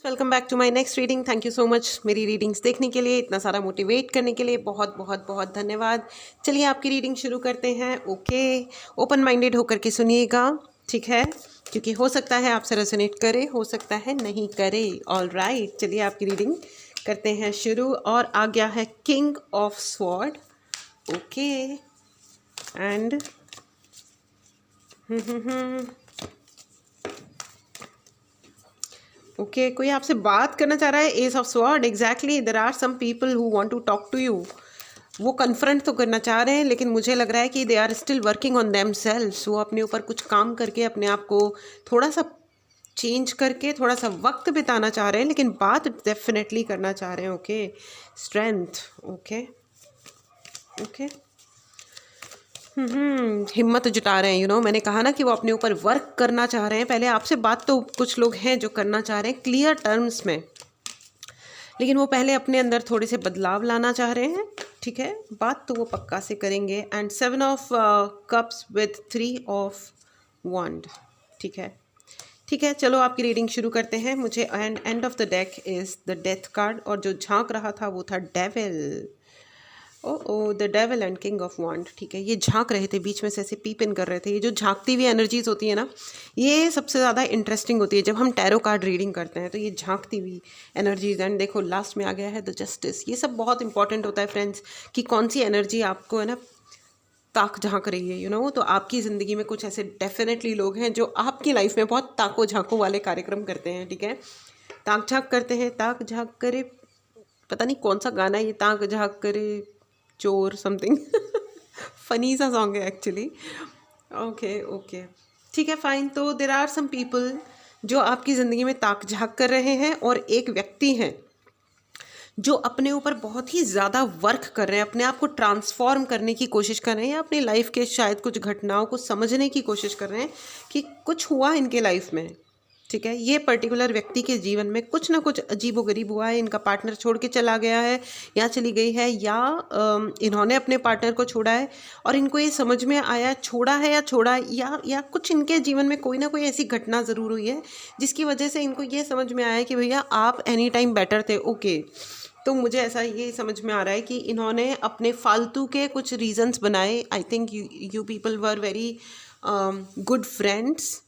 Welcome back to my next reading. Thank you so much मेरी readings देखने के लिए, इतना सारा मोटिवेट करने के लिए बहुत बहुत बहुत धन्यवाद। चलिए आपकी रीडिंग शुरू करते हैं। ओके, ओपन माइंडेड होकर के सुनिएगा, ठीक है, क्योंकि हो सकता है आपसे रेजोनेट करे, हो सकता है नहीं करे। ऑल राइट, चलिए आपकी रीडिंग करते हैं शुरू। और आ गया है king of sword. Okay and okay कोई आपसे बात करना चाह रहा है। Ace of sword, exactly there are some people who want to talk to you. वो कन्फ्रंट तो करना चाह रहे हैं, लेकिन मुझे लग रहा है कि they are still working on themselves. वो अपने ऊपर कुछ काम करके अपने आप को थोड़ा सा चेंज करके थोड़ा सा वक्त बिताना चाह रहे हैं, लेकिन बात डेफिनेटली करना चाह रहे हैं। Okay, strength. ओके ओके हिम्मत जुटा रहे हैं। मैंने कहा ना कि वो अपने ऊपर वर्क करना चाह रहे हैं। पहले आपसे बात तो कुछ लोग हैं जो करना चाह रहे हैं क्लियर टर्म्स में, लेकिन वो पहले अपने अंदर थोड़े से बदलाव लाना चाह रहे हैं, ठीक है। बात तो वो पक्का से करेंगे। And 7 of cups with 3 of वंड, ठीक है ठीक है। चलो आपकी रीडिंग शुरू करते हैं। मुझे end of the deck is the death card, और जो झांक रहा था वो था devil. Oh the devil and king of wand, ठीक है। ये झांक रहे थे, बीच में से ऐसे पीप इन कर रहे थे। ये जो झांकती हुई एनर्जीज होती है ना, ये सबसे ज़्यादा इंटरेस्टिंग होती है जब हम टैरो कार्ड रीडिंग करते हैं। तो ये झांकती हुई एनर्जीज, एंड देखो लास्ट में आ गया है द जस्टिस। ये सब बहुत इंपॉर्टेंट होता है फ्रेंड्स, कि कौन सी एनर्जी आपको है ना ताक झांक रही है। तो आपकी ज़िंदगी में कुछ ऐसे डेफिनेटली लोग हैं जो आपकी लाइफ में बहुत ताको झांको वाले कार्यक्रम करते हैं, ठीक है। ताक झांक करते हैं, ताक झांक करे, पता नहीं कौन सा गाना है ये, ताक झांक करे चोर समथिंग फनी सा सॉन्ग है एक्चुअली। ओके ओके ठीक है, फाइन। तो देर आर सम पीपल जो आपकी ज़िंदगी में ताक झांक कर रहे हैं, और एक व्यक्ति हैं जो अपने ऊपर बहुत ही ज़्यादा वर्क कर रहे हैं, अपने आप को ट्रांसफॉर्म करने की कोशिश कर रहे हैं, या अपनी लाइफ के शायद कुछ घटनाओं को समझने की कोशिश कर रहे हैं कि कुछ हुआ इनके लाइफ में, ठीक है। ये पर्टिकुलर व्यक्ति के जीवन में कुछ ना कुछ अजीबोगरीब हुआ है। इनका पार्टनर छोड़ के चला गया है या चली गई है, या इन्होंने अपने पार्टनर को छोड़ा है और इनको ये समझ में आया छोड़ा है या छोड़ा, या कुछ इनके जीवन में कोई ना कोई ऐसी घटना ज़रूर हुई है जिसकी वजह से इनको ये समझ में आया कि भैया आप एनी टाइम बेटर थे। ओके, तो मुझे ऐसा ये समझ में आ रहा है कि इन्होंने अपने फालतू के कुछ रीजंस बनाए। I think you people were very good friends.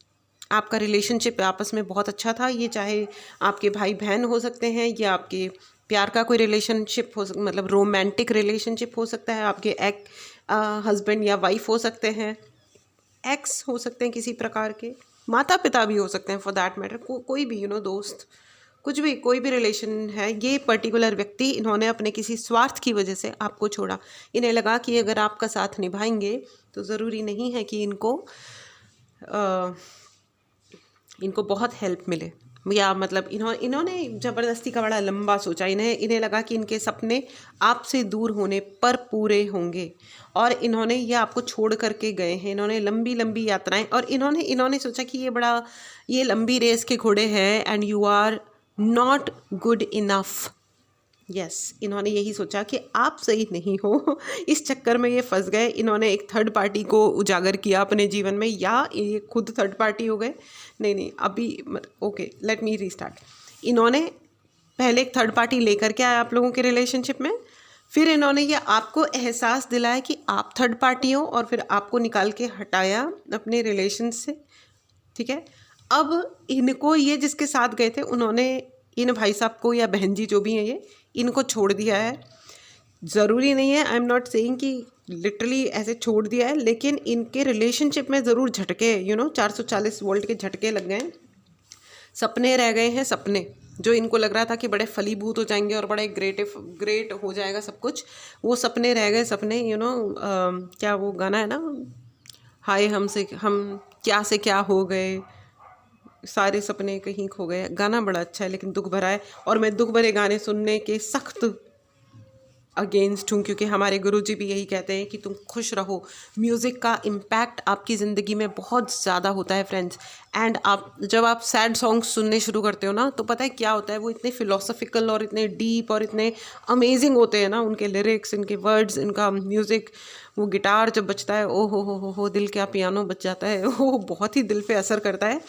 आपका रिलेशनशिप आपस में बहुत अच्छा था। ये चाहे आपके भाई बहन हो सकते हैं, या आपके प्यार का कोई रिलेशनशिप हो, मतलब रोमांटिक रिलेशनशिप हो सकता है, आपके हस्बैंड या वाइफ हो सकते हैं, एक्स हो सकते हैं किसी प्रकार के, माता पिता भी हो सकते हैं फॉर दैट मैटर, कोई भी दोस्त, कुछ भी, कोई भी रिलेशन है। ये पर्टिकुलर व्यक्ति, इन्होंने अपने किसी स्वार्थ की वजह से आपको छोड़ा। इन्हें लगा कि अगर आपका साथ निभाएंगे तो ज़रूरी नहीं है कि इनको बहुत हेल्प मिले, या मतलब इन्होंने ज़बरदस्ती का बड़ा लंबा सोचा। इन्हें लगा कि इनके सपने आपसे दूर होने पर पूरे होंगे, और इन्होंने ये आपको छोड़ करके गए हैं। इन्होंने लंबी लंबी यात्राएं, और इन्होंने सोचा कि ये लंबी रेस के घोड़े हैं, and you are not good enough. Yes, इन्होंने यही सोचा कि आप सही नहीं हो। इस चक्कर में ये फंस गए। इन्होंने एक थर्ड पार्टी को उजागर किया अपने जीवन में, या ये खुद थर्ड पार्टी हो गए। नहीं अभी ओके, लेट मी रीस्टार्ट। इन्होंने पहले एक थर्ड पार्टी लेकर के आया आप लोगों के रिलेशनशिप में, फिर इन्होंने ये आपको एहसास दिलाया कि आप थर्ड पार्टी हो, और फिर आपको निकाल के हटाया अपने रिलेशन से, ठीक है। अब इनको ये जिसके साथ गए थे, उन्होंने इन भाई साहब को या बहन जी जो भी हैं, ये इनको छोड़ दिया है। ज़रूरी नहीं है, आई एम नॉट सेइंग कि लिटरली ऐसे छोड़ दिया है, लेकिन इनके रिलेशनशिप में ज़रूर झटके 440 वोल्ट के झटके लग गए। सपने रह गए हैं, सपने जो इनको लग रहा था कि बड़े फलीभूत हो जाएंगे और बड़े ग्रेट हो जाएगा सब कुछ, वो सपने रह गए। सपने क्या वो गाना है ना, हाय हम क्या से क्या हो गए, सारे सपने कहीं खो गए। गाना बड़ा अच्छा है लेकिन दुख भरा है, और मैं दुख भरे गाने सुनने के सख्त अगेंस्ट हूँ, क्योंकि हमारे गुरुजी भी यही कहते हैं कि तुम खुश रहो। म्यूज़िक का इम्पैक्ट आपकी ज़िंदगी में बहुत ज़्यादा होता है फ्रेंड्स। एंड जब आप सैड सॉन्ग्स सुनने शुरू करते हो ना, तो पता है क्या होता है, वो इतने फिलोसफिकल और इतने डीप और इतने अमेजिंग होते हैं ना, उनके लिरिक्स, इनके वर्ड्स, इनका म्यूज़िक, वो गिटार जब बजता है, ओ हो दिल क्या पियानो बज जाता है, वो बहुत ही दिल पे असर करता है।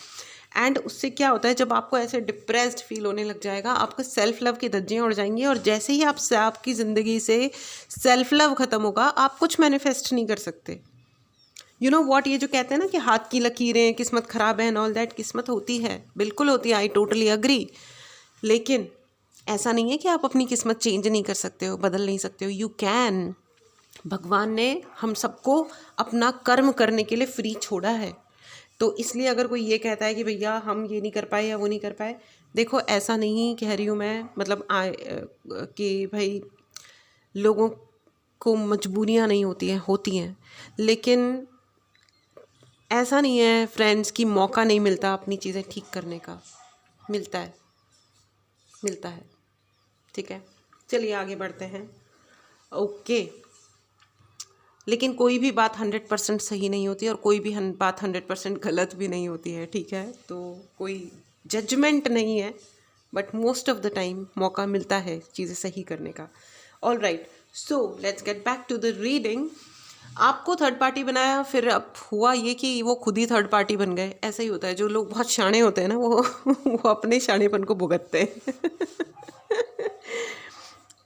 एंड उससे क्या होता है, जब आपको ऐसे डिप्रेस्ड फील होने लग जाएगा, आपका सेल्फ लव की धज्जियाँ उड़ जाएंगी, और जैसे ही आपकी ज़िंदगी से सेल्फ लव ख़त्म होगा, आप कुछ मैनिफेस्ट नहीं कर सकते। यू नो वॉट, ये जो कहते हैं ना कि हाथ की लकीरें, किस्मत ख़राब है एंड ऑल दैट, किस्मत होती है, बिल्कुल होती है, आई टोटली अग्री। लेकिन ऐसा नहीं है कि आप अपनी किस्मत चेंज नहीं कर सकते हो, बदल नहीं सकते हो, यू कैन। भगवान ने हम सबको अपना कर्म करने के लिए फ्री छोड़ा है। तो इसलिए अगर कोई ये कहता है कि भैया हम ये नहीं कर पाए या वो नहीं कर पाए, देखो ऐसा नहीं कह रही हूँ मैं, मतलब कि भाई लोगों को मजबूरियाँ नहीं होती हैं, लेकिन ऐसा नहीं है फ्रेंड्स कि मौका नहीं मिलता अपनी चीज़ें ठीक करने का, मिलता है। ठीक है, चलिए आगे बढ़ते हैं। ओके, लेकिन कोई भी बात 100% सही नहीं होती और कोई भी बात 100% गलत भी नहीं होती है। ठीक है, तो कोई जजमेंट नहीं है, but most of the time मौका मिलता है चीज़ें सही करने का। All right, so let's get back to the reading. आपको थर्ड पार्टी बनाया, फिर अब हुआ ये कि वो खुद ही थर्ड पार्टी बन गए। ऐसा ही होता है, जो लोग बहुत शाणे होते हैं ना, वो अपने शाणेपन को भुगतते हैं।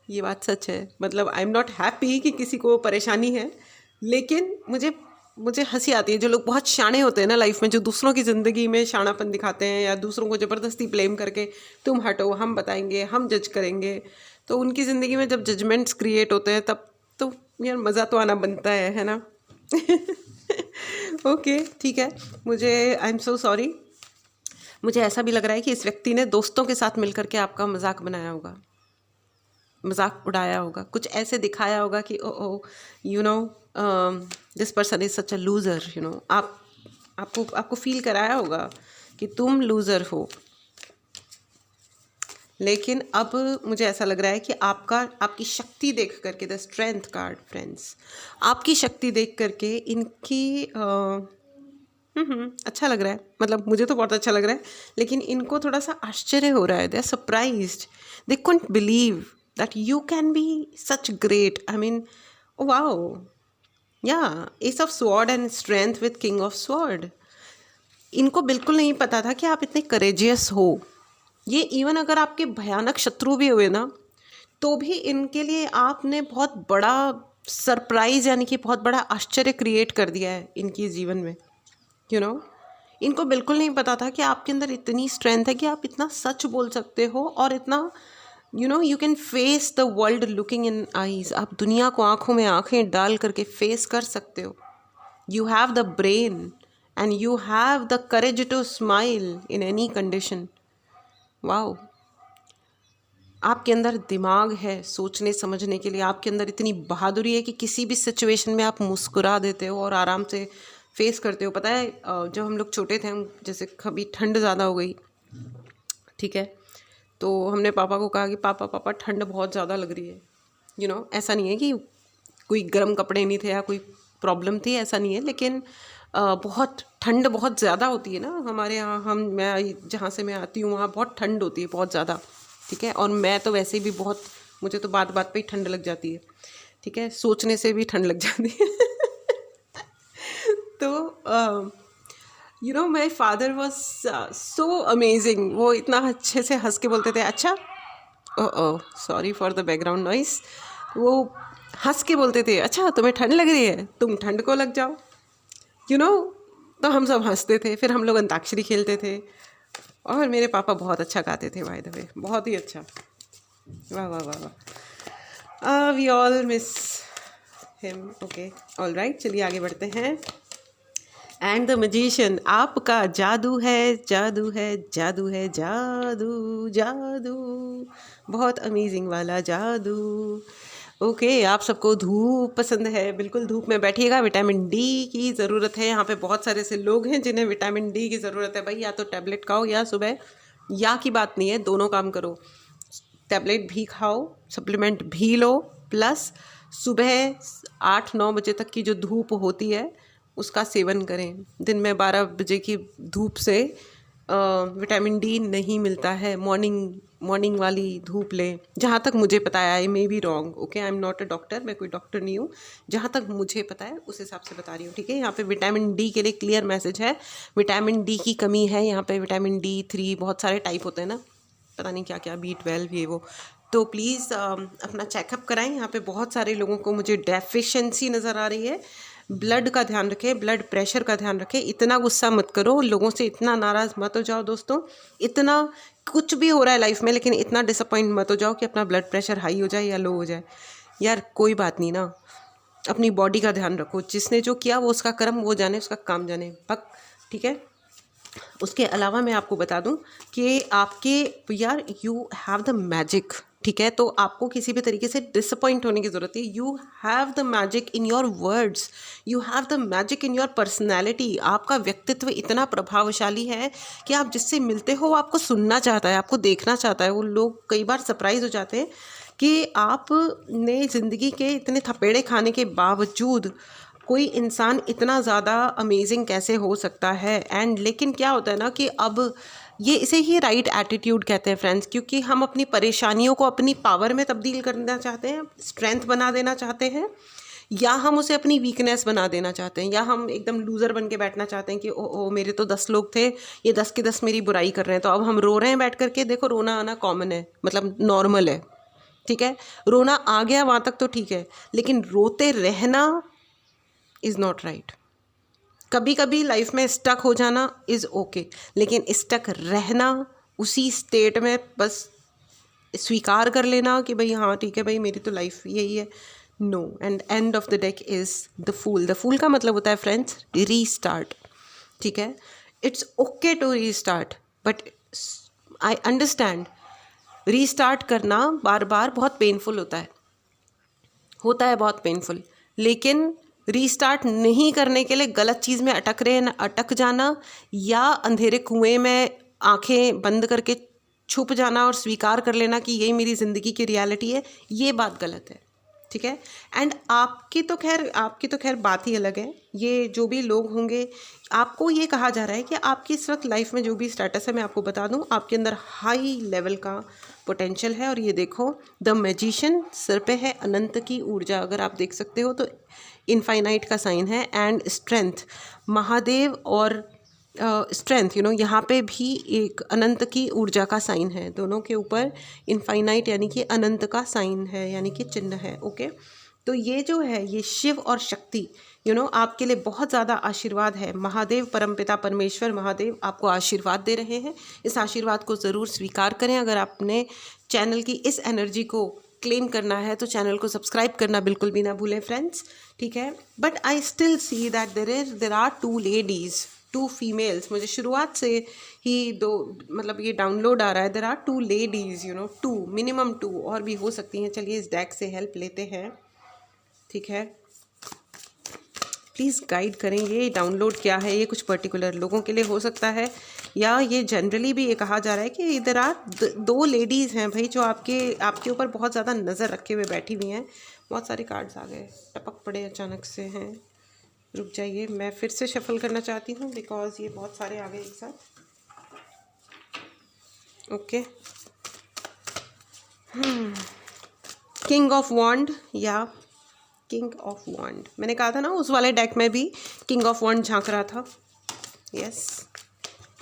ये बात सच है। मतलब आई एम नॉट हैप्पी कि किसी को परेशानी है, लेकिन मुझे हंसी आती है जो लोग बहुत शाणे होते हैं ना लाइफ में, जो दूसरों की ज़िंदगी में शाणापन दिखाते हैं या दूसरों को ज़बरदस्ती ब्लेम करके तुम हटो, हम बताएंगे, हम जज करेंगे। तो उनकी ज़िंदगी में जब जजमेंट्स क्रिएट होते हैं, तब तो यार मज़ा तो आना बनता है ना। ओके, ठीक है, आई एम सो सॉरी। मुझे ऐसा भी लग रहा है कि इस व्यक्ति ने दोस्तों के साथ मिलकर के आपका मजाक बनाया होगा, मजाक उड़ाया होगा, कुछ ऐसे दिखाया होगा कि oh you know this person is such a loser, you know, आपको फील कराया होगा कि तुम लूज़र हो। लेकिन अब मुझे ऐसा लग रहा है कि आपकी शक्ति देख करके, द स्ट्रेंथ कार्ड फ्रेंड्स, आपकी शक्ति देख करके इनकी अच्छा लग रहा है, मतलब मुझे तो बहुत अच्छा लग रहा है, लेकिन इनको थोड़ा सा आश्चर्य हो रहा है। They are surprised, they couldn't believe that you can be such great. I mean, wow, या ace of sword and strength with king of sword. इनको बिल्कुल नहीं पता था कि आप इतने करेजियस हो। ये इवन अगर आपके भयानक शत्रु भी हुए ना, तो भी इनके लिए आपने बहुत बड़ा सरप्राइज, यानी कि बहुत बड़ा आश्चर्य क्रिएट कर दिया है इनके जीवन में। यू नो, इनको बिल्कुल नहीं पता था कि आपके अंदर इतनी स्ट्रेंथ है कि आप इतना सच बोल सकते हो, और इतना you can face the world looking in eyes. आप दुनिया को आंखों में आंखें डाल करके फेस कर सकते हो। You have the brain and you have the courage to smile in any condition. Wow, आपके अंदर दिमाग है सोचने समझने के लिए, आपके अंदर इतनी बहादुरी है कि किसी भी सिचुएशन में आप मुस्कुरा देते हो और आराम से फेस करते हो। पता है, जब हम लोग छोटे थे, हम जैसे कभी ठंड ज़्यादा हो गई, ठीक है, तो हमने पापा को कहा कि पापा ठंड बहुत ज़्यादा लग रही है। यू नो, ऐसा नहीं है कि कोई गर्म कपड़े नहीं थे या कोई प्रॉब्लम थी, ऐसा नहीं है, लेकिन बहुत ठंड बहुत ज़्यादा होती है ना हमारे यहाँ। मैं जहाँ से मैं आती हूँ वहाँ बहुत ठंड होती है, बहुत ज़्यादा, ठीक है। और मैं तो वैसे भी बहुत, मुझे तो बात पे ही ठंड लग जाती है, ठीक है, सोचने से भी ठंड लग जाती है। तो you know, my father was so amazing. वो इतना अच्छे से हंस के बोलते थे, अच्छा, oh sorry for the background noise. वो हंस के बोलते थे, अच्छा तुम्हें ठंड लग रही है, तुम ठंड को लग जाओ। यू नो, तो हम सब हंसते थे, फिर हम लोग अंताक्षरी खेलते थे, और मेरे पापा बहुत अच्छा गाते थे, बाय द वे, बहुत ही अच्छा। वाह वाह वाह वाह, we all miss him. Okay, all right, चलिए आगे बढ़ते हैं। एंड द मैजिशियन, आपका जादू है, जादू है, जादू है, जादू जादू, बहुत अमेजिंग वाला जादू। ओके, आप सबको धूप पसंद है, बिल्कुल धूप में बैठिएगा। विटामिन डी की ज़रूरत है। यहाँ पे बहुत सारे ऐसे लोग हैं जिन्हें विटामिन डी की ज़रूरत है। भाई, या तो टैबलेट खाओ या सुबह, या की बात नहीं है, दोनों काम करो। टैबलेट भी खाओ, सप्लीमेंट भी लो, प्लस सुबह 8-9 बजे तक की जो धूप होती है उसका सेवन करें। दिन में 12 बजे की धूप से विटामिन डी नहीं मिलता है, मॉर्निंग वाली धूप लें, जहाँ तक मुझे पता है। I may be wrong, okay, I am not a doctor, मैं कोई डॉक्टर नहीं हूँ, जहाँ तक मुझे पता है उस हिसाब से बता रही हूँ, ठीक है। यहाँ पे विटामिन डी के लिए क्लियर मैसेज है, विटामिन डी की कमी है यहाँ पे। विटामिन D3 बहुत सारे टाइप होते हैं ना, पता नहीं क्या क्या, B12 ये वो, तो प्लीज़ अपना चेकअप कराएं। यहाँ पे बहुत सारे लोगों को मुझे डेफिशिएंसी नज़र आ रही है। ब्लड का ध्यान रखें, ब्लड प्रेशर का ध्यान रखें, इतना गुस्सा मत करो, लोगों से इतना नाराज़ मत हो जाओ दोस्तों। इतना कुछ भी हो रहा है लाइफ में, लेकिन इतना डिसअपॉइंट मत हो जाओ कि अपना ब्लड प्रेशर हाई हो जाए या लो हो जाए। यार कोई बात नहीं ना, अपनी बॉडी का ध्यान रखो, जिसने जो किया वो उसका कर्म, वो जाने, उसका काम जाने, पक, ठीक है। उसके अलावा मैं आपको बता दूं कि आपके, यार यू हैव द मैजिक, ठीक है। तो आपको किसी भी तरीके से डिसअपॉइंट होने की ज़रूरत है। You have the magic in your words, you have the magic in your personality. आपका व्यक्तित्व इतना प्रभावशाली है कि आप जिससे मिलते हो वो आपको सुनना चाहता है, आपको देखना चाहता है। वो लोग कई बार सरप्राइज हो जाते हैं कि आपने ज़िंदगी के इतने थपेड़े खाने के बावजूद कोई इंसान इतना ज़्यादा अमेजिंग कैसे हो सकता है। एंड लेकिन क्या होता है ना कि अब ये इसे ही राइट एटीट्यूड कहते हैं फ्रेंड्स, क्योंकि हम अपनी परेशानियों को अपनी पावर में तब्दील करना चाहते हैं, स्ट्रेंथ बना देना चाहते हैं, या हम उसे अपनी वीकनेस बना देना चाहते हैं, या हम एकदम लूज़र बन के बैठना चाहते हैं कि ओ मेरे तो 10 लोग थे, ये 10 के 10 मेरी बुराई कर रहे हैं, तो अब हम रो रहे हैं बैठ करके। देखो, रोना आना कॉमन है, मतलब नॉर्मल है, ठीक है। रोना आ गया वहाँ तक तो ठीक है, लेकिन रोते रहना इज़ नॉट राइट। कभी कभी लाइफ में स्टक हो जाना इज़ ओके, लेकिन स्टक रहना, उसी स्टेट में बस स्वीकार कर लेना कि भाई हाँ ठीक है भाई मेरी तो लाइफ यही है, no. And end of the deck is the fool. The fool का मतलब होता है फ्रेंड्स रीस्टार्ट, ठीक है। It's okay to restart, but I understand restart करना बार बार बहुत पेनफुल होता है बहुत पेनफुल, लेकिन रीस्टार्ट नहीं करने के लिए गलत चीज़ में अटक जाना, या अंधेरे कुएं में आंखें बंद करके छुप जाना और स्वीकार कर लेना कि यही मेरी ज़िंदगी की रियलिटी है, ये बात गलत है, ठीक है। एंड आपकी तो खैर बात ही अलग है। ये जो भी लोग होंगे, आपको ये कहा जा रहा है कि आपकी इस वक्त लाइफ में जो भी स्टेटस है, मैं आपको बता दूं, आपके अंदर हाई लेवल का पोटेंशियल है। और ये देखो, द मैजिशियन सिर पे है अनंत की ऊर्जा, अगर आप देख सकते हो तो इनफाइनाइट का साइन है। एंड स्ट्रेंथ, महादेव और स्ट्रेंथ, यहाँ पे भी एक अनंत की ऊर्जा का साइन है, दोनों के ऊपर इनफाइनाइट यानी कि अनंत का साइन है, यानी कि चिन्ह है, ओके। तो ये जो है, ये शिव और शक्ति आपके लिए बहुत ज़्यादा आशीर्वाद है। महादेव, परमपिता परमेश्वर महादेव आपको आशीर्वाद दे रहे हैं। इस आशीर्वाद को ज़रूर स्वीकार करें। अगर आपने चैनल की इस एनर्जी को क्लेम करना है तो चैनल को सब्सक्राइब करना बिल्कुल भी ना भूलें फ्रेंड्स, ठीक है। But I still see that there are 2 ladies, 2 females. मुझे शुरुआत से ही 2, मतलब ये डाउनलोड आ रहा है, देर आर 2 लेडीज़, 2 मिनिमम 2 और भी हो सकती हैं। चलिए इस डेक से हेल्प लेते हैं, ठीक है। प्लीज़ गाइड करेंगे, ये डाउनलोड क्या है, ये कुछ पर्टिकुलर लोगों के लिए हो सकता है, या ये जनरली भी ये कहा जा रहा है कि इधर 2 लेडीज़ हैं भाई, जो आपके ऊपर बहुत ज़्यादा नज़र रखे हुए बैठी हुई हैं। बहुत सारे कार्ड्स आ गए, टपक पड़े अचानक से हैं। रुक जाइए, मैं फिर से शफल करना चाहती हूँ बिकॉज ये बहुत सारे आ गए एक साथ, ओके। किंग ऑफ वॉन्ड या किंग ऑफ वॉन्ड, मैंने कहा था ना उस वाले डेक में भी किंग ऑफ वॉन्ड झांक रहा था, यस।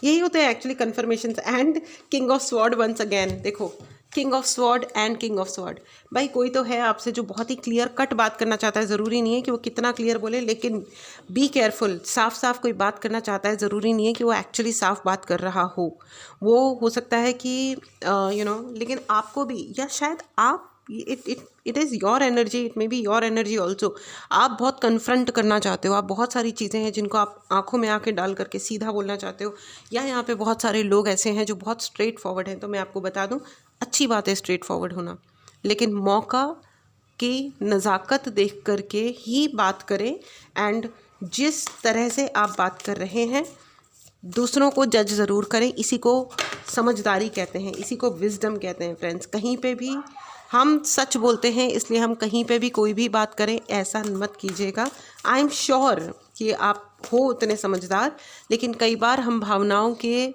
यही होते हैं actually confirmations. And king of sword once again, देखो king of sword and king of sword. भाई कोई तो है आपसे जो बहुत ही क्लियर कट बात करना चाहता है, ज़रूरी नहीं है कि वो कितना क्लियर बोले, लेकिन बी केयरफुल। साफ साफ कोई बात करना चाहता है, ज़रूरी नहीं है कि वो एक्चुअली साफ बात कर रहा हो। वो हो सकता है कि लेकिन आपको भी, या शायद आप, it is your energy, it may be your energy also. आप बहुत कन्फ्रंट करना चाहते हो, आप बहुत सारी चीज़ें हैं जिनको आप आंखों में आंखें डाल करके सीधा बोलना चाहते हो, या यहाँ पे बहुत सारे लोग ऐसे हैं जो बहुत स्ट्रेट फॉरवर्ड हैं। तो मैं आपको बता दूं, अच्छी बात है स्ट्रेट फॉरवर्ड होना, लेकिन मौका की नज़ाकत देख करके ही बात करें। एंड जिस तरह से आप बात कर रहे हैं, दूसरों को जज ज़रूर करें। इसी को समझदारी कहते हैं, इसी को विजडम कहते हैं फ्रेंड्स। कहीं पे भी हम सच बोलते हैं, इसलिए हम कहीं पे भी कोई भी बात करें, ऐसा मत कीजिएगा। आई एम श्योर कि आप हो उतने समझदार, लेकिन कई बार हम भावनाओं के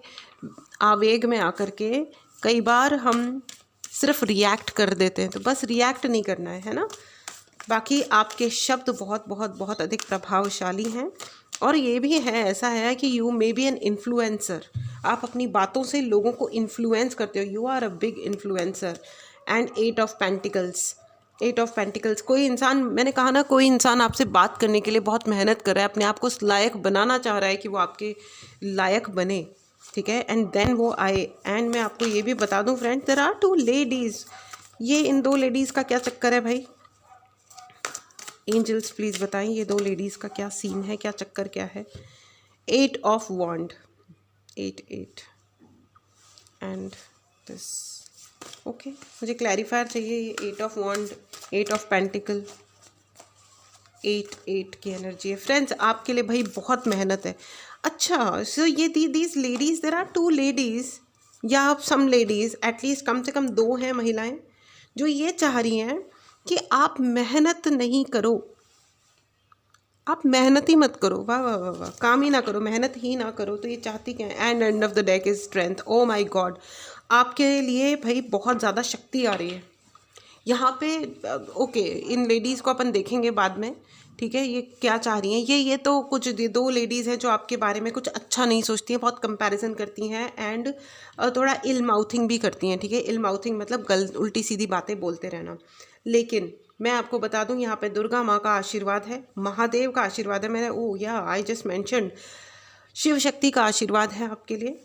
आवेग में आकर के कई बार हम सिर्फ रिएक्ट कर देते हैं, तो बस रिएक्ट नहीं करना है ना। बाकी आपके शब्द बहुत बहुत बहुत अधिक प्रभावशाली हैं, और ये भी है, ऐसा है कि you may be an influencer. आप अपनी बातों से लोगों को इन्फ्लुएंस करते हो, you are a big influencer. And 8 of pentacles, कोई इंसान, मैंने कहा ना, कोई इंसान आपसे बात करने के लिए बहुत मेहनत कर रहा है, अपने आप को लायक बनाना चाह रहा है कि वो आपके लायक बने, ठीक है। एंड देन वो आए। एंड मैं आपको ये भी बता दूं फ्रेंड्स, देयर आर 2 लेडीज़। ये इन 2 लेडीज़ का क्या चक्कर है भाई? एंजल्स प्लीज़ बताएं, ये 2 लेडीज़ का क्या सीन है, क्या चक्कर क्या है? 8 of wand, 8 and this. Okay, मुझे क्लैरिफायर चाहिए। ये 8 ऑफ वॉन्ड, 8 ऑफ पेंटिकल, 8 की एनर्जी है फ्रेंड्स आपके लिए भाई, बहुत मेहनत है। अच्छा, सो ये these ladies, there are 2 ladies या सम लेडीज़, एटलीस्ट कम से कम 2 हैं महिलाएं जो ये चाह रही हैं कि आप मेहनत नहीं करो, आप मेहनत ही मत करो, वाह वाह वाह वाह, काम ही ना करो, मेहनत ही ना करो। तो ये चाहती क्या है? And of the deck is strength. O my God, आपके लिए भाई बहुत ज़्यादा शक्ति आ रही है यहाँ पे। ओके, इन लेडीज़ को अपन देखेंगे बाद में, ठीक है। ये क्या चाह रही हैं? ये तो कुछ 2 लेडीज़ हैं जो आपके बारे में कुछ अच्छा नहीं सोचती हैं, बहुत कंपैरिजन करती हैं, एंड थोड़ा इल माउथिंग भी करती हैं, ठीक है। इल माउथिंग मतलब उल्टी सीधी बातें बोलते रहना। लेकिन मैं आपको बता दूं, यहाँ पे दुर्गा माँ का आशीर्वाद है, महादेव का आशीर्वाद है, मैंने I just mentioned, Shiv Shakti का आशीर्वाद है आपके लिए।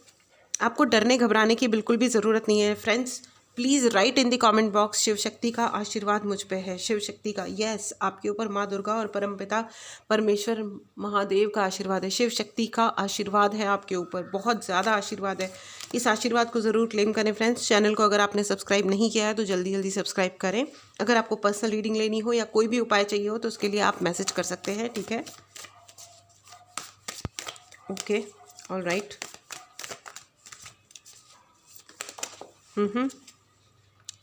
आपको डरने घबराने की बिल्कुल भी ज़रूरत नहीं है friends. Please write in the comment box, Shiv Shakti का आशीर्वाद मुझ पे है, शिव शक्ति का, यस, आपके ऊपर माँ दुर्गा और परमपिता परमेश्वर महादेव का आशीर्वाद है, शिव शक्ति का आशीर्वाद है आपके ऊपर, बहुत ज़्यादा आशीर्वाद है। इस आशीर्वाद को ज़रूर क्लेम करें फ्रेंड्स। चैनल को अगर आपने सब्सक्राइब नहीं किया है तो जल्दी जल्दी सब्सक्राइब करें। अगर आपको पर्सनल रीडिंग लेनी हो या कोई भी उपाय चाहिए हो तो उसके लिए आप मैसेज कर सकते हैं, ठीक है। Okay, all right.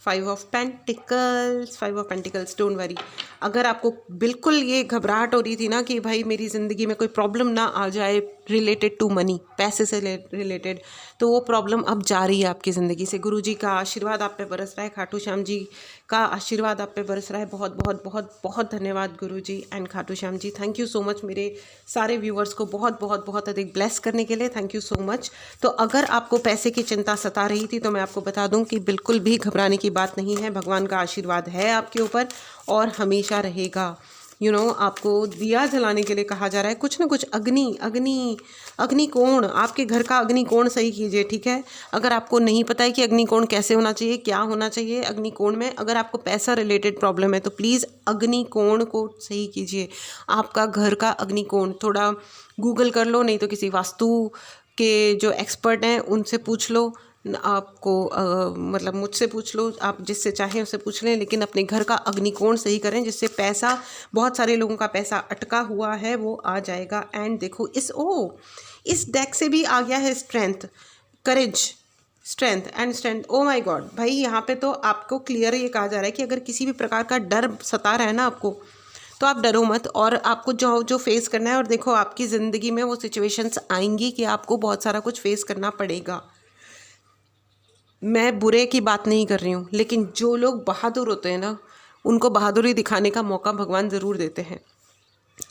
5 of pentacles, don't worry. अगर आपको बिल्कुल ये घबराहट हो रही थी ना कि भाई मेरी ज़िंदगी में कोई प्रॉब्लम ना आ जाए रिलेटेड टू मनी, पैसे से रिलेटेड, तो वो प्रॉब्लम अब जा रही है आपकी ज़िंदगी से। गुरुजी का आशीर्वाद आप पे बरस रहा है, खाटू श्याम जी का आशीर्वाद आप पे बरस रहा है। बहुत बहुत बहुत बहुत धन्यवाद Guruji and Khatu Shyam ji. Thank you so much मेरे सारे व्यूअर्स को बहुत बहुत बहुत अधिक ब्लेस करने के लिए, थैंक यू सो मच। तो अगर आपको पैसे की चिंता सता रही थी तो मैं आपको बता दूं कि बिल्कुल भी घबराने की बात नहीं है, भगवान का आशीर्वाद है आपके ऊपर और हमेशा रहेगा। आपको दिया जलाने के लिए कहा जा रहा है, कुछ ना कुछ अग्निकोण, आपके घर का अग्निकोण सही कीजिए, ठीक है। अगर आपको नहीं पता है कि अग्निकोण कैसे होना चाहिए, क्या होना चाहिए अग्निकोण में, अगर आपको पैसा रिलेटेड प्रॉब्लम है तो प्लीज़ अग्निकोण को सही कीजिए। आपका घर का अग्निकोण थोड़ा गूगल कर लो, नहीं तो किसी वास्तु के जो एक्सपर्ट हैं उनसे पूछ लो, आपको मतलब मुझसे पूछ लो, आप जिससे चाहें उससे पूछ लें, लेकिन अपने घर का अग्निकोण सही करें जिससे पैसा, बहुत सारे लोगों का पैसा अटका हुआ है वो आ जाएगा। एंड देखो इस डेक से भी आ गया है strength, courage, strength. O my God भाई, यहाँ पे तो आपको क्लियर ये कहा जा रहा है कि अगर किसी भी प्रकार का डर सता रहा है ना आपको, तो आप डरो मत, और आपको जो फेस करना है। और देखो आपकी ज़िंदगी में वो सिचुएशंस आएंगी कि आपको बहुत सारा कुछ फेस करना पड़ेगा। मैं बुरे की बात नहीं कर रही हूँ, लेकिन जो लोग बहादुर होते हैं ना, उनको बहादुरी दिखाने का मौका भगवान ज़रूर देते हैं।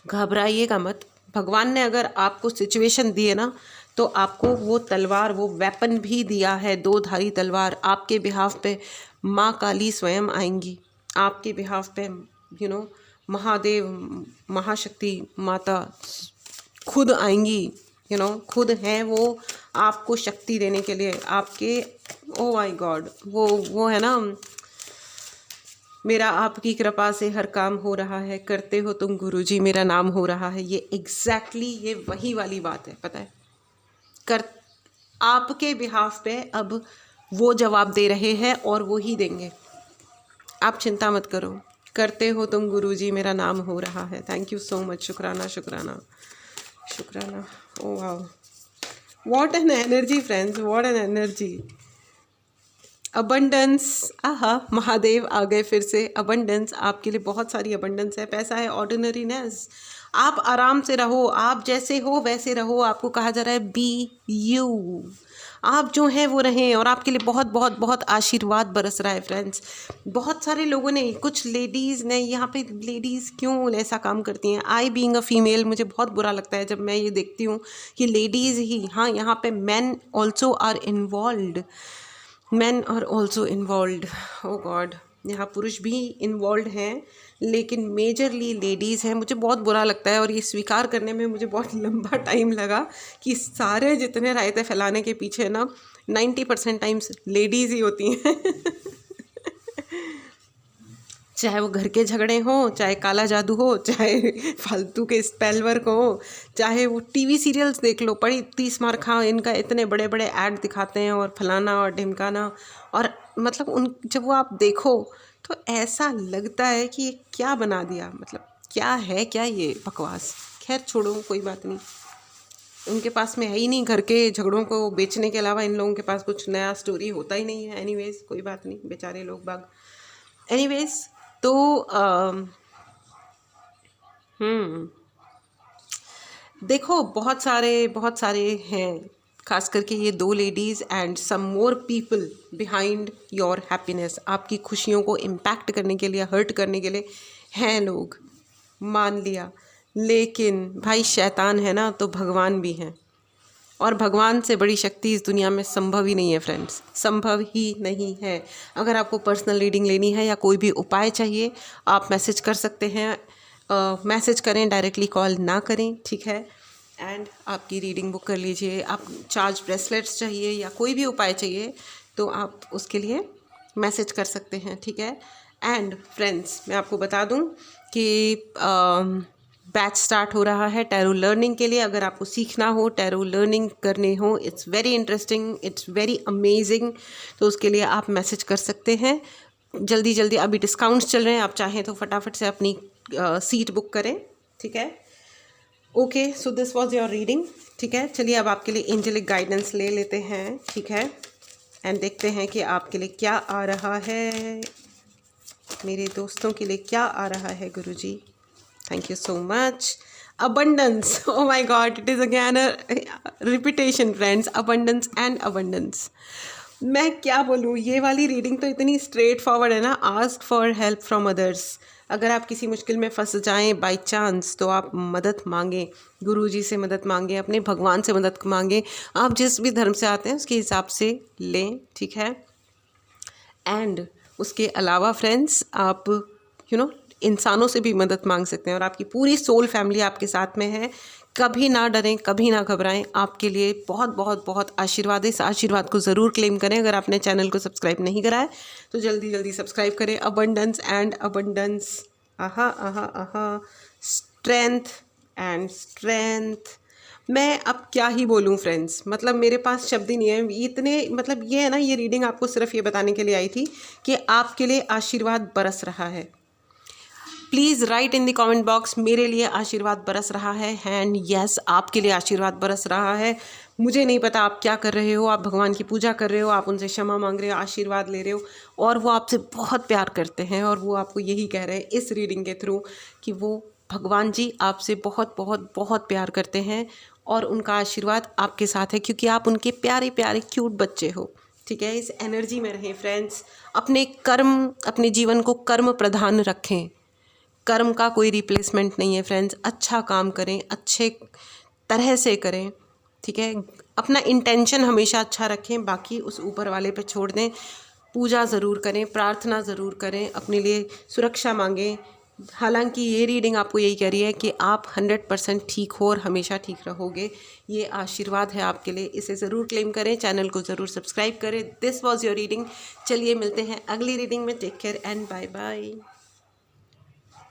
घबराइएगा मत। भगवान ने अगर आपको सिचुएशन दी है ना, तो आपको वो तलवार, वो वेपन भी दिया है, 2 धारी तलवार। आपके बिहाफ पे माँ काली स्वयं आएंगी, आपके बिहाफ पे महादेव, महाशक्ति माता खुद आएंगी, खुद हैं वो आपको शक्ति देने के लिए। आपके ओ माय गॉड, वो है ना, मेरा आपकी कृपा से हर काम हो रहा है, करते हो तुम गुरुजी मेरा नाम हो रहा है। ये एग्जैक्टली ये वही वाली बात है, पता है। आपके बिहाफ पे अब वो जवाब दे रहे हैं और वो ही देंगे, आप चिंता मत करो। करते हो तुम गुरुजी मेरा नाम हो रहा है। थैंक यू सो मच, शुक्राना शुक्राना शुक्राना। Oh wow, what an energy friends, what an energy. Abundance, आहा, महादेव आ गए फिर से। अबंडेंस आपके लिए बहुत सारी अबंडेंस है, पैसा है, ऑर्डिनरीनेस। आप आराम से रहो, आप जैसे हो वैसे रहो। आपको कहा जा रहा है बी यू, आप जो हैं वो रहें, और आपके लिए बहुत बहुत बहुत आशीर्वाद बरस रहा है फ्रेंड्स। बहुत सारे लोगों ने, कुछ लेडीज़ ने, यहाँ पे लेडीज़ क्यों ऐसा काम करती हैं, आई बीइंग अ फीमेल मुझे बहुत बुरा लगता है जब मैं ये देखती हूँ कि लेडीज़ ही, हाँ यहाँ पे man also are involved, man are also involved, O God, यहाँ पुरुष भी इन्वॉल्व हैं लेकिन मेजरली लेडीज़ हैं। मुझे बहुत बुरा लगता है और ये स्वीकार करने में मुझे बहुत लंबा टाइम लगा कि सारे जितने रायते फैलाने के पीछे ना 90% टाइम्स लेडीज़ ही होती हैं। चाहे वो घर के झगड़े हों, चाहे काला जादू हो, चाहे फालतू के स्पेल वर्क हो, चाहे वो टीवी सीरियल्स देख लो, बड़ी 30 मार खा इनका इतने बड़े बड़े ऐड दिखाते हैं और फलाना और ढिमकाना, और मतलब उन जब वो आप देखो तो ऐसा लगता है कि ये क्या बना दिया, मतलब क्या है क्या ये बकवास। खैर छोड़ो, कोई बात नहीं, उनके पास में है ही नहीं, घर के झगड़ों को बेचने के अलावा इन लोगों के पास कुछ नया स्टोरी होता ही नहीं है। एनीवेज कोई बात नहीं, बेचारे लोग बाग। एनीवेज तो देखो बहुत सारे हैं, खास करके ये 2 ladies and some more people behind your happiness, आपकी खुशियों को इम्पैक्ट करने के लिए, हर्ट करने के लिए हैं लोग, मान लिया। लेकिन भाई शैतान है ना तो भगवान भी हैं, और भगवान से बड़ी शक्ति इस दुनिया में संभव ही नहीं है फ्रेंड्स, संभव ही नहीं है। अगर आपको पर्सनल रीडिंग लेनी है या कोई भी उपाय चाहिए, आप मैसेज कर सकते हैं, मैसेज करें, डायरेक्टली कॉल ना करें, ठीक है। एंड आपकी रीडिंग बुक कर लीजिए। आप चार्ज ब्रेसलेट्स चाहिए या कोई भी उपाय चाहिए तो आप उसके लिए मैसेज कर सकते हैं, ठीक है। एंड फ्रेंड्स मैं आपको बता दूं कि बैच स्टार्ट हो रहा है टैरो लर्निंग के लिए। अगर आपको सीखना हो, टैरो लर्निंग करने हो, it's very interesting, it's very amazing, तो उसके लिए आप मैसेज कर सकते हैं। जल्दी जल्दी अभी डिस्काउंट्स चल रहे हैं, आप चाहें तो फटाफट से अपनी सीट बुक करें, ठीक है। Okay, so this was your reading, ठीक है। चलिए अब आपके लिए एंजेलिक गाइडेंस ले लेते हैं, ठीक है, एंड देखते हैं कि आपके लिए क्या आ रहा है, मेरे दोस्तों के लिए क्या आ रहा है Guruji. Thank you so much. Abundance, oh my God, it is again a repetition friends, abundance and abundance. मैं क्या बोलूँ, ये वाली रीडिंग तो इतनी स्ट्रेट फॉरवर्ड है ना। Ask for help from others, अगर आप किसी मुश्किल में फंस जाएं बाय चांस तो आप मदद मांगें, गुरुजी से मदद मांगें, अपने भगवान से मदद मांगें, आप जिस भी धर्म से आते हैं उसके हिसाब से लें, ठीक है। एंड उसके अलावा फ्रेंड्स आप इंसानों से भी मदद मांग सकते हैं, और आपकी पूरी सोल फैमिली आपके साथ में है। कभी ना डरें, कभी ना घबराएं, आपके लिए बहुत बहुत बहुत आशीर्वाद है। इस आशीर्वाद को ज़रूर क्लेम करें। अगर आपने चैनल को सब्सक्राइब नहीं करा है तो जल्दी जल्दी सब्सक्राइब करें। अबंडेंस एंड अबंडेंस, आहा आहा आहा, स्ट्रेंथ एंड स्ट्रेंथ। मैं अब क्या ही बोलूं फ्रेंड्स, मतलब मेरे पास शब्द ही नहीं है इतने, मतलब ये है ना, ये रीडिंग आपको सिर्फ ये बताने के लिए आई थी कि आपके लिए आशीर्वाद बरस रहा है। Please write in the comment box, मेरे लिए आशीर्वाद बरस रहा है, एंड यस आपके लिए आशीर्वाद बरस रहा है। मुझे नहीं पता आप क्या कर रहे हो, आप भगवान की पूजा कर रहे हो, आप उनसे क्षमा मांग रहे हो, आशीर्वाद ले रहे हो, और वो आपसे बहुत प्यार करते हैं, और वो आपको यही कह रहे हैं इस रीडिंग के थ्रू कि वो भगवान जी आपसे बहुत बहुत बहुत प्यार करते हैं, और उनका आशीर्वाद आपके साथ है क्योंकि आप उनके प्यारे प्यारे क्यूट बच्चे हो, ठीक है। इस एनर्जी में रहें फ्रेंड्स। अपने कर्म, अपने जीवन को कर्म प्रधान रखें, कर्म का कोई रिप्लेसमेंट नहीं है फ्रेंड्स। अच्छा काम करें, अच्छे तरह से करें, ठीक है। अपना इंटेंशन हमेशा अच्छा रखें, बाकी उस ऊपर वाले पे छोड़ दें। पूजा ज़रूर करें, प्रार्थना ज़रूर करें, अपने लिए सुरक्षा मांगें। हालांकि ये रीडिंग आपको यही कह रही है कि आप 100% ठीक हो और हमेशा ठीक रहोगे। ये आशीर्वाद है आपके लिए, इसे ज़रूर क्लेम करें, चैनल को ज़रूर सब्सक्राइब करें। This was your reading. चलिए मिलते हैं अगली रीडिंग में। Take care and bye bye.